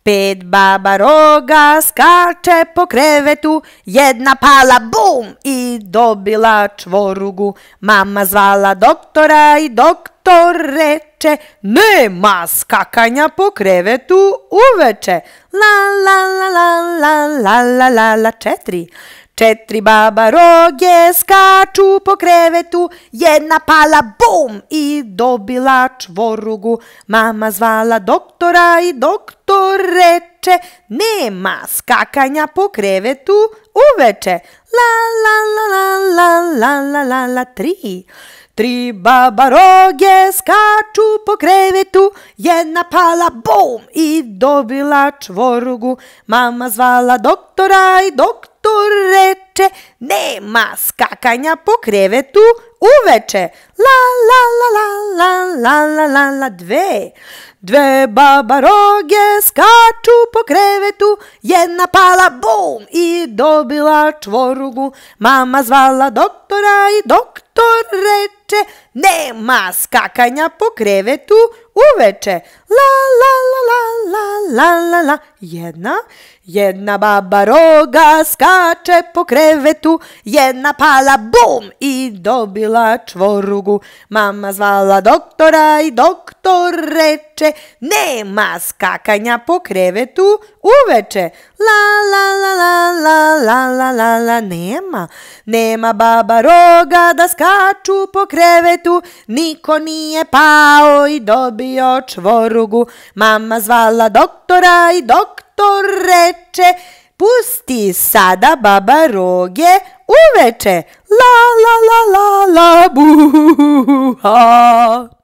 5 baba roga skače po krevetu, jedna pala bum i dobila čvorugu. Mama zvala doktora i doktor reče, nema skakanja po krevetu uveče. La la la la la la la la 4. 4 baba roge skaču po krevetu, jedna pala bum i dobila čvorugu. Mama zvala doktora i doktor reče, nema skakanja po krevetu uveče. La la la la la la la la 3. 3 baba roge skaču po krevetu, jedna pala bum i dobila čvorugu. Mama zvala doktora i doktor reče, nema skakanja po krevetu uveče. La la la la la la la la 2. 2 baba roge skaču po krevetu, jedna pala bum i dobila čvorugu. Mama zvala doktora i doktor reče, nema skakanja po krevetu uveče. La la la la la la la 1. 1 baba roga skače po krevetu, jedna pala bum i dobila čvorugu. Mama zvala doktora i doktor reče, nema skakanja po krevetu uveče. La la la la la la la la nema. Nema baba roga da skaču po krevetu, niko nije pao i dobio čvorugu. Mama zvala doktora i doktor reče, pusti sada baba roge uveče. La la la la la bu ha.